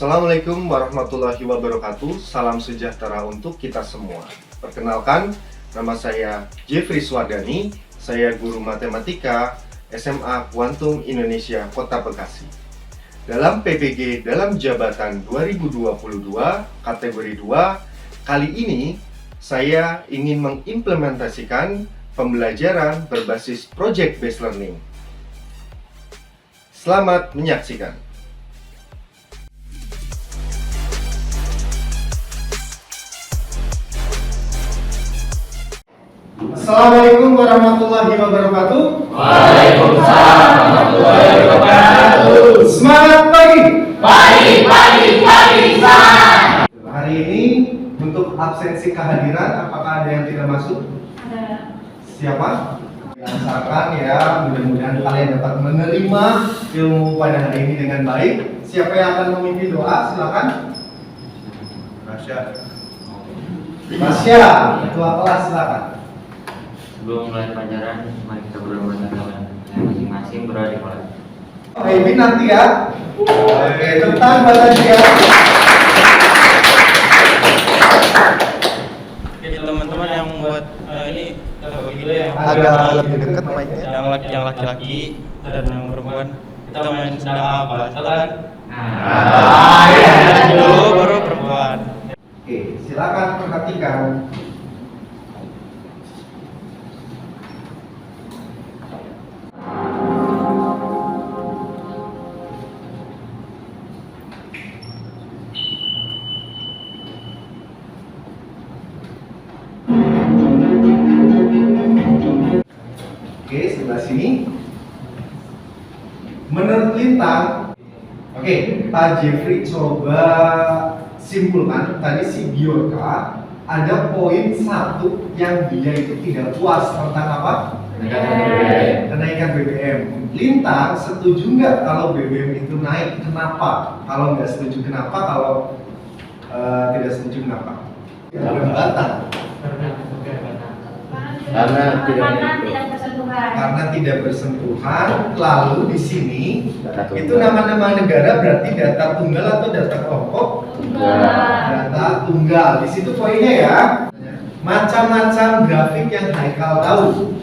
Assalamualaikum warahmatullahi wabarakatuh. Salam sejahtera untuk kita semua. Perkenalkan, nama saya Jeffrey Swardani. Saya guru matematika SMA Kuantum Indonesia Kota Bekasi. Dalam PPG dalam jabatan 2022 kategori 2, kali ini saya ingin mengimplementasikan pembelajaran berbasis project based learning. Selamat menyaksikan. Assalamualaikum warahmatullahi wabarakatuh. Waalaikumsalam warahmatullahi wabarakatuh. Semangat pagi. Pagi, San. Hari ini untuk absensi kehadiran, apakah ada yang tidak masuk? Ada. Siapa? Biasakan ya, mudah-mudahan kalian dapat menerima ilmu pada hari ini dengan baik. Siapa yang akan memimpin doa? Silakan. Masya, ketua kelas silakan. Sebelum mulai pelajaran, mari kita berdoa dengan masing-masing berdoa di kelas. Ini nanti ya. Oke, tentang baca dia. Oke, teman-teman yang buat ini bagi dulu yang Agak lebih dekat mic-nya. yang laki-laki dan yang perempuan kita main sedang apa? Silakan. Dulu baru perempuan. Oke, silakan perhatikan. Oke, sebelah sini. Menurut Lintang, oke, Pak Jeffrey coba simpulkan tadi si Biorka ada poin satu yang dia itu tidak puas tentang apa? Kenaikan BBM. Lintang setuju nggak kalau BBM itu naik? Kenapa? Kalau nggak setuju kenapa? Kalau tidak setuju kenapa? Batang. Karena tidak bersentuhan. Karena tidak bersentuhan. Lalu di sini Data itu tunggal. nama-nama negara berarti data tunggal atau data kelompok? Data tunggal. Di situ poinnya ya. Macam-macam grafik yang Haikal tahu.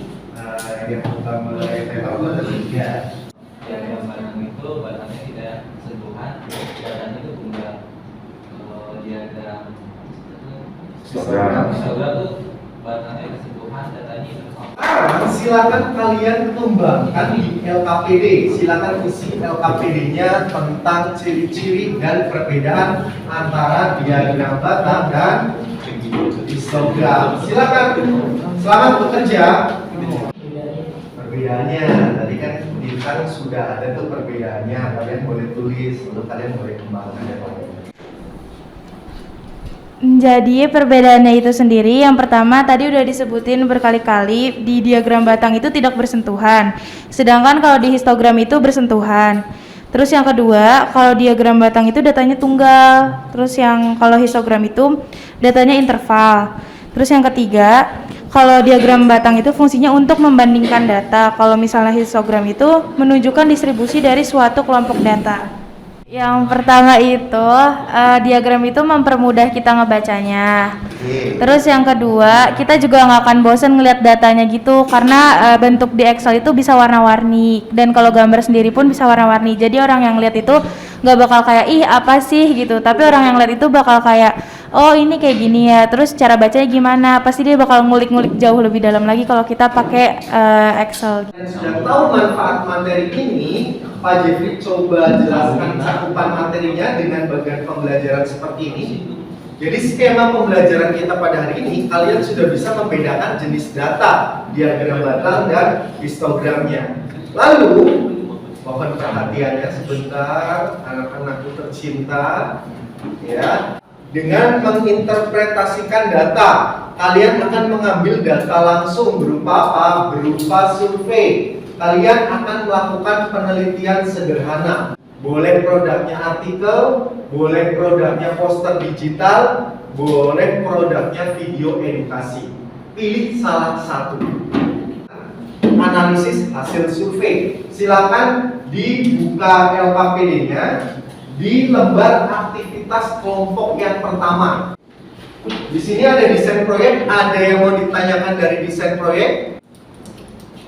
Yang pertama Haikal ada 3. Diagram batang itu batangnya tidak sentuhan, batang itu tunggal. Kalau diagram histogram itu batangnya kesentuhan, datanya interval. Silakan kalian kembangkan di LKPD. Silakan isi LKPD-nya tentang ciri-ciri dan perbedaan antara diagram batang dan histogram. Silakan. Selamat bekerja. Perbedaannya tadi kan Bintang sudah ada tuh perbedaannya. Kalian boleh tulis, lalu kalian boleh kembangkan ya. Jadi perbedaannya itu sendiri, yang pertama tadi udah disebutin berkali-kali, di diagram batang itu tidak bersentuhan, sedangkan kalau di histogram itu bersentuhan. Terus yang kedua, kalau diagram batang itu datanya tunggal, terus yang kalau histogram itu datanya interval. Terus yang ketiga, kalau diagram batang itu fungsinya untuk membandingkan data, kalau misalnya histogram itu menunjukkan distribusi dari suatu kelompok data. Yang pertama itu diagram itu mempermudah kita ngebacanya. Terus yang kedua, kita juga nggak akan bosen ngelihat datanya gitu, karena bentuk di Excel itu bisa warna-warni, dan kalau gambar sendiri pun bisa warna-warni. Jadi orang yang lihat itu nggak bakal kayak ih apa sih gitu, tapi orang yang lihat itu bakal kayak oh ini kayak gini ya, terus cara bacanya gimana, pasti dia bakal ngulik-ngulik jauh lebih dalam lagi kalau kita pakai Excel. Dan sudah tahu manfaat materi ini, Pak Jeffrey coba jelaskan cakupan materinya dengan bagian pembelajaran seperti ini. Jadi skema pembelajaran kita pada hari ini, kalian sudah bisa membedakan jenis data, diagram batang dan histogramnya. Lalu, mohon perhatiannya sebentar, anak-anakku tercinta, ya. Dengan menginterpretasikan data, kalian akan mengambil data langsung berupa apa? Berupa survei. Kalian akan melakukan penelitian sederhana. Boleh produknya artikel, boleh produknya poster digital, boleh produknya video edukasi. Pilih salah satu. Analisis hasil survei. Silakan dibuka LKPD-nya di lembar aktivitas kelompok yang pertama. Di sini ada desain proyek, ada yang mau ditanyakan dari desain proyek.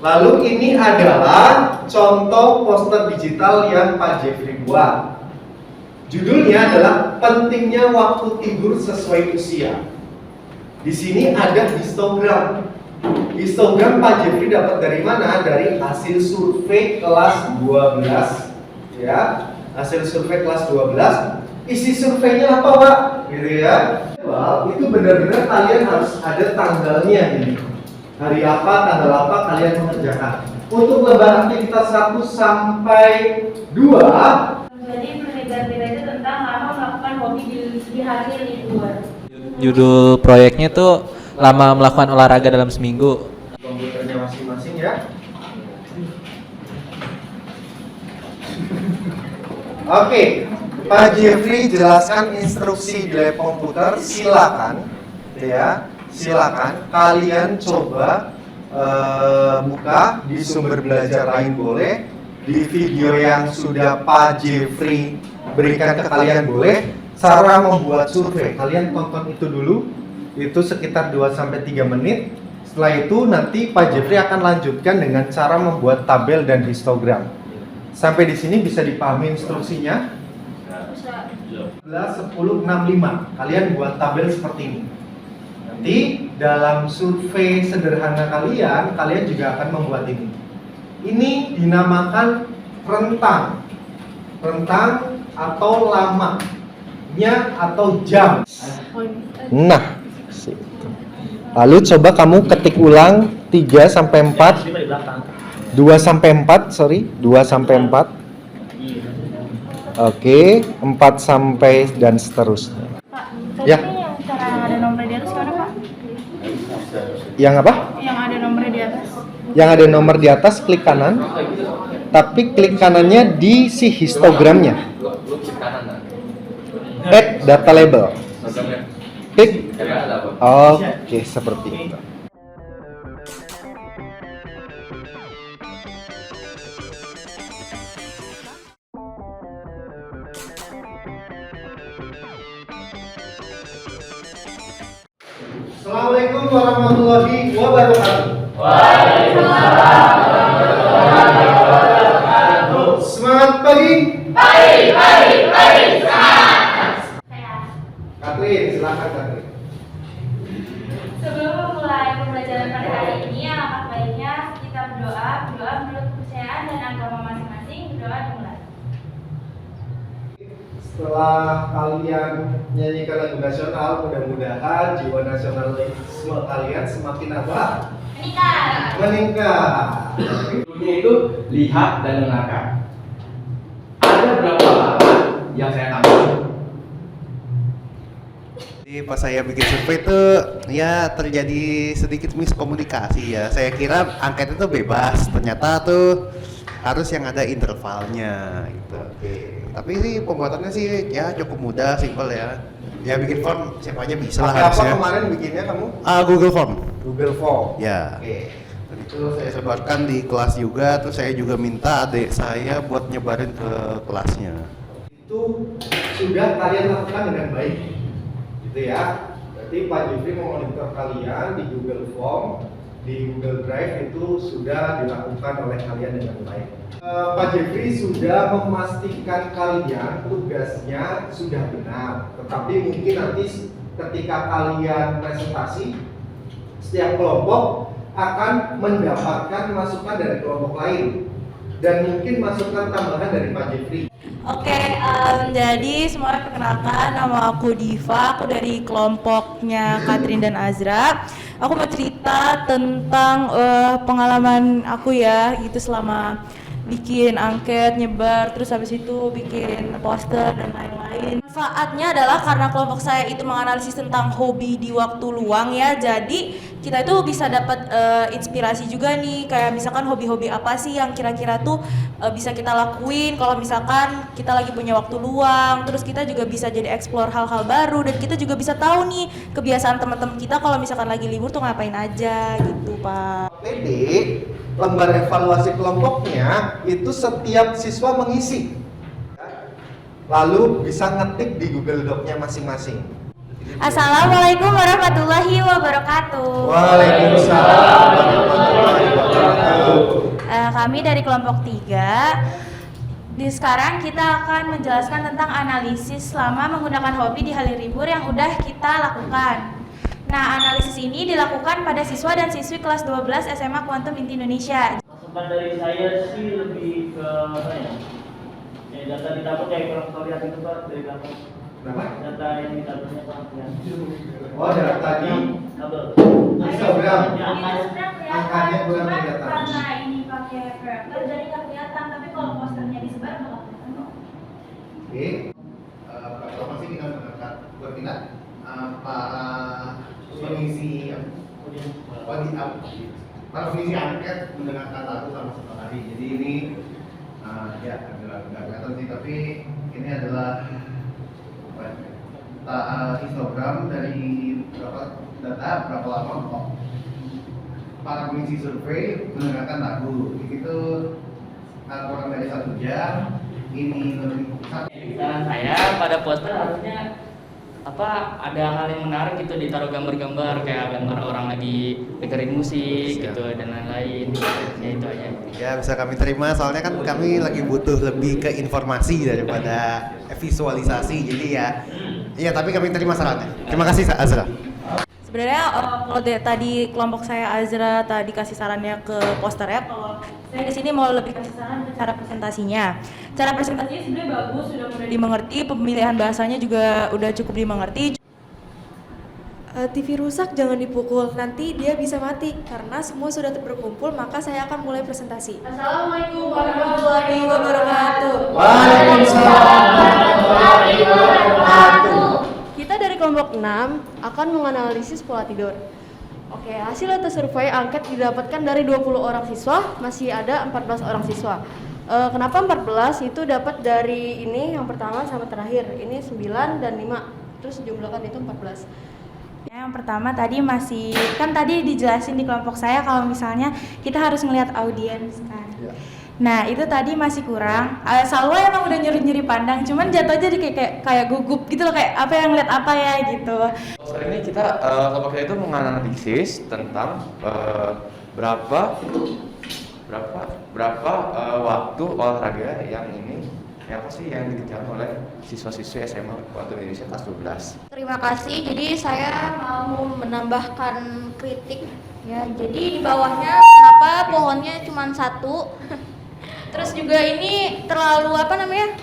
Lalu ini adalah contoh poster digital yang Pak Jeffrey buat. Judulnya adalah pentingnya waktu tidur sesuai usia. Di sini ada histogram. Histogram Pak Jeffrey dapat dari mana? Dari hasil survei kelas 12, ya. Hasil survei kelas 12. Isi surveinya apa, Pak? Gitu ya. Well, itu benar-benar kalian harus ada tanggalnya ini. Hari apa, tanggal apa kalian mengerjakan. Untuk lembar aktivitas 1 sampai 2. Jadi berbeda-beda itu tentang lama melakukan hobi di hari libur. Judul proyeknya tuh lama melakukan olahraga dalam seminggu. Komputernya masing-masing ya. Oke, Pak Jeffrey jelaskan instruksi di lab komputer. Silakan, ya, silakan kalian coba buka di sumber belajar lain boleh, di video yang sudah Pak Jeffrey berikan ke kalian boleh. Cara membuat survei, kalian tonton itu dulu, itu sekitar 2-3 menit. Setelah itu nanti Pak Jeffrey akan lanjutkan dengan cara membuat tabel dan histogram. Sampai di sini bisa dipahami instruksinya? 11, 10, 6, 5. Kalian buat tabel seperti ini. Nanti dalam survei sederhana kalian, kalian juga akan membuat ini. Ini dinamakan rentang. Rentang atau lamanya atau jam. Nah, lalu coba kamu ketik ulang 3 sampai 4. 2 sampai 4, sorry, 2 sampai 4. Oke, 4 sampai dan seterusnya. Pak, Ya. tadi yang cara yang ada nomornya di atas gimana, Pak? Yang apa? Yang ada nomornya di atas. Yang ada nomor di atas klik kanan. Tapi klik kanannya di si histogramnya. Add data label. Klik. Oke, seperti itu. Assalamualaikum warahmatullahi wabarakatuh. Semangat pagi. Katrin, silakan Katrin. Sebelum memulai pembelajaran pada hari ini, alangkah baiknya kita berdoa menurut kepercayaan dan agama masing-masing. Berdoa dimulai. Setelah kalian nyanyikan lagu nasional, mudah-mudahan jiwa nasionalisme kalian semakin apa? Meningkat. Judulnya itu lihat dan dengarkan. Ada berapa halaman yang saya ambil? Jadi pas saya bikin survei itu ya terjadi sedikit miskomunikasi ya. Saya kira angket itu bebas, ternyata tuh harus yang ada intervalnya gitu. Tapi sih pembuatannya sih ya cukup mudah, simpel ya. Ya bikin form siapa aja bisa lah Pakai apa harusnya. kemarin bikinnya kamu? Google Form. Google Form. Ya. Oke. Dan itu saya sebarkan di kelas juga, terus saya juga minta adik saya buat nyebarin ke kelasnya. Itu sudah kalian lakukan dengan baik, gitu ya. Berarti Pak Jeffrey memonitor kalian di Google Form, di Google Drive itu sudah dilakukan oleh kalian dengan baik. Pak Jeffrey sudah memastikan kalian tugasnya sudah benar, tetapi mungkin nanti ketika kalian presentasi, setiap kelompok akan mendapatkan masukan dari kelompok lain dan mungkin masukan tambahan dari Pak Jeffrey. Oke, jadi semuanya perkenalkan, nama aku Diva, aku dari kelompoknya Katrin dan Azra. Aku mau cerita tentang pengalaman aku ya, itu selama bikin angket, nyebar, terus habis itu bikin poster dan lain-lain. Manfaatnya adalah karena kelompok saya itu menganalisis tentang hobi di waktu luang ya, jadi kita itu bisa dapat inspirasi juga nih, kayak misalkan hobi-hobi apa sih yang kira-kira tuh bisa kita lakuin kalau misalkan kita lagi punya waktu luang. Terus kita juga bisa jadi explore hal-hal baru dan kita juga bisa tahu nih kebiasaan teman-teman kita kalau misalkan lagi libur tuh ngapain aja gitu, Pak. PD, lembar evaluasi kelompoknya itu setiap siswa mengisi. lalu bisa ngetik di Google Doc-nya masing-masing. Assalamualaikum warahmatullahi wabarakatuh. Waalaikumsalam warahmatullahi wabarakatuh. Kami dari kelompok 3. Sekarang kita akan menjelaskan tentang analisis selama menggunakan hobi di hari libur yang udah kita lakukan. Nah, analisis ini dilakukan pada siswa dan siswi kelas 12 SMA Quantum Inti Indonesia. Masukan dari saya sih lebih ke apa ya? Data didapat kayak kurang terlihat itu Pak dari data. Kenapa? Data yang didapat kurang terlihat. Oh, data tadi Double. Instagram. Angkanya kurang kelihatan. Karena ini pakai proyektor jadi nggak kelihatan, tapi kalau posternya disebar bakal kelihatan kok. Oke, pertama sih kita mengangkat bertindak para pengisi para pengisi angket mendengarkan lagu sama satu hari. Jadi ini ya agak kelihatan sih, tapi ini adalah apa ya, histogram dari berapa lama kok para pengisi survei mendengarkan lagu. Itu kurang dari 1 jam. Ini lebih Saran saya pada poster harusnya ada hal yang menarik gitu, ditaruh gambar-gambar kayak gambar orang lagi dengerin musik gitu dan lain-lain. Ya itu aja. ya bisa kami terima, soalnya kan kami lagi butuh lebih ke informasi daripada visualisasi. Jadi ya tapi kami terima sarannya. Terima kasih Azra. Sebenarnya kalau tadi kelompok saya Azra tadi kasih sarannya ke posternya, kalau saya di sini mau lebih kasih saran ke cara presentasinya. Cara presentasinya sebenarnya bagus, sudah mudah dimengerti, pemilihan bahasanya juga udah cukup dimengerti. TV rusak jangan dipukul, nanti dia bisa mati. Karena semua sudah berkumpul, maka saya akan mulai presentasi. Assalamualaikum warahmatullahi wabarakatuh. Waalaikumsalam warahmatullahi wabarakatuh. Kita dari kelompok 6 akan menganalisis pola tidur. Oke, hasil data survei angket didapatkan dari 20 orang siswa, masih ada 14 orang siswa. Kenapa 14? Itu dapat dari ini yang pertama sama terakhir. Ini 9 dan 5. Terus jumlahkan itu 14. Yang pertama tadi tadi dijelasin di kelompok saya kalau misalnya kita harus ngelihat audiens kan. Ya. Nah itu tadi masih kurang. Salwa emang udah nyeri pandang, cuman jatuh aja kayak gugup gitu loh, kayak apa yang ngeliat apa ya gitu. Hari ini kita kelompok kita itu menganalisis tentang berapa waktu olahraga yang dikejar oleh siswa-siswi SMA Quantum Indonesia kelas 12. Terima kasih. Jadi saya mau menambahkan kritik ya. Jadi di bawahnya kenapa pohonnya cuma 1? Terus juga ini terlalu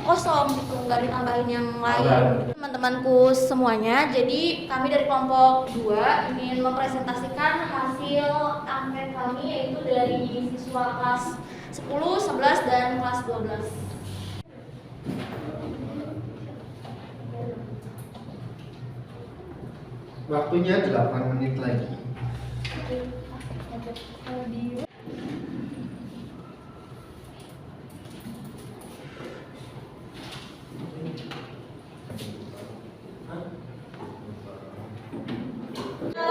kosong gitu, nggak ditambahin yang lain. Teman-temanku semuanya, jadi kami dari kelompok 2 ingin mempresentasikan hasil angket kami, yaitu dari siswa kelas 10, 11, dan kelas 12. Waktunya 8 menit lagi.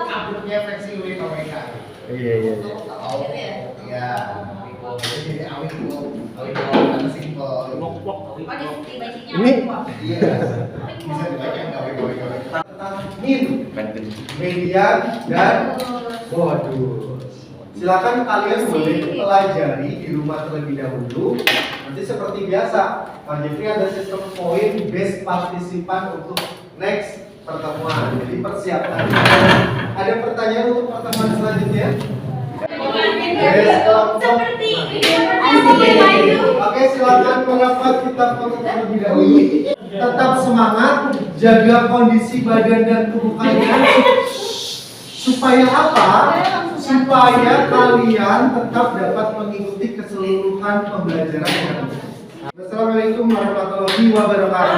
Uploadnya versi WKWK. Iya. Iya. Jadi karena simple. Ini Iya. Bisa dibaca nggak WKWK? min, median, dan modus. Silakan kalian boleh pelajari di rumah terlebih dahulu. Nanti seperti biasa, Pak Jeffrey ada sistem poin base partisipan untuk next pertemuan. Jadi persiapkan. Ada pertanyaan untuk pertemuan selanjutnya? Oke, silakan merapat kita foto terlebih dahulu. Tetap semangat, jaga kondisi badan dan tubuh kalian. Supaya apa? Supaya kalian tetap dapat mengikuti keseluruhan pembelajaran yang ada. Wassalamualaikum warahmatullahi wabarakatuh.